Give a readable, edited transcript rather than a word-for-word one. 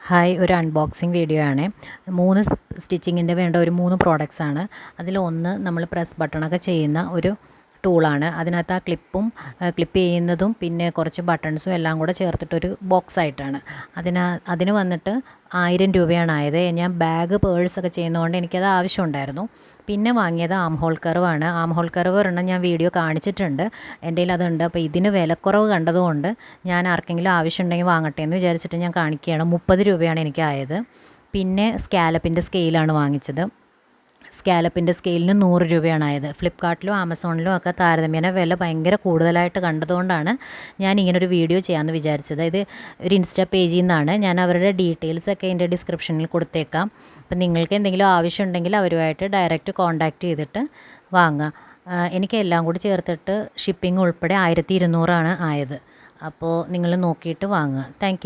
Hi, ഒരു unboxing video ആണ്. 3 സ്റ്റിച്ചിങ്ങിൻ്റെ വേണ്ട ഒരു 3 പ്രോഡക്റ്റ്സ് ആണ്. അതിലൊന്ന് നമ്മൾ പ്രസ് ബട്ടണൊക്കെ ചെയ്യുന്ന ഒരു ടൂളാണ്. അതിനകത്ത് ആ ക്ലിപ്പ് ചെയ്യുന്നതും പിന്നെ കുറച്ച് ബട്ടൺസും എല്ലാം കൂടെ ചേർത്തിട്ടൊരു ബോക്സ് ആയിട്ടാണ്. അതിന് വന്നിട്ട് 1000 രൂപയാണ് ആയത്. ഞാൻ ബാഗ് പേഴ്സൊക്കെ ചെയ്യുന്നതുകൊണ്ട് എനിക്കത് ആവശ്യമുണ്ടായിരുന്നു. പിന്നെ വാങ്ങിയത് ആം ഹോൾ കർവാണ്. ആം ഹോൾ കർവ് ഒരെണ്ണം ഞാൻ വീഡിയോ കാണിച്ചിട്ടുണ്ട്, എൻ്റെ കയ്യിൽ അതുണ്ട്. അപ്പോൾ ഇതിന് വിലക്കുറവ് കണ്ടതുകൊണ്ട് ഞാൻ ആർക്കെങ്കിലും ആവശ്യമുണ്ടെങ്കിൽ വാങ്ങട്ടെ എന്ന് വിചാരിച്ചിട്ട് ഞാൻ കാണിക്കുകയാണ്. 30 രൂപയാണ് എനിക്കായത്. പിന്നെ സ്കാലപ്പിൻ്റെ സ്കെയിലാണ് വാങ്ങിച്ചത്. സ്കാലപ്പിൻ്റെ സ്കെയിലിന് 100 രൂപയാണ് ആയത്. ഫ്ലിപ്കാർട്ടിലും ആമസോണിലും ഒക്കെ താരതമ്യേന വില ഭയങ്കര കൂടുതലായിട്ട് കണ്ടതുകൊണ്ടാണ് ഞാൻ ഇങ്ങനൊരു വീഡിയോ ചെയ്യാമെന്ന് വിചാരിച്ചത്. ഇത് ഒരു ഇൻസ്റ്റാ പേജിൽ നിന്നാണ്. ഞാൻ അവരുടെ ഡീറ്റെയിൽസൊക്കെ എൻ്റെ ഡിസ്ക്രിപ്ഷനിൽ കൊടുത്തേക്കാം. അപ്പം നിങ്ങൾക്ക് എന്തെങ്കിലും ആവശ്യമുണ്ടെങ്കിൽ അവരുമായിട്ട് ഡയറക്റ്റ് കോൺടാക്റ്റ് ചെയ്തിട്ട് വാങ്ങുക. എനിക്ക് എല്ലാം കൂടി ചേർത്തിട്ട് ഷിപ്പിംഗ് ഉൾപ്പെടെ 1200 ആയത്. അപ്പോൾ നിങ്ങൾ നോക്കിയിട്ട് വാങ്ങുക. താങ്ക്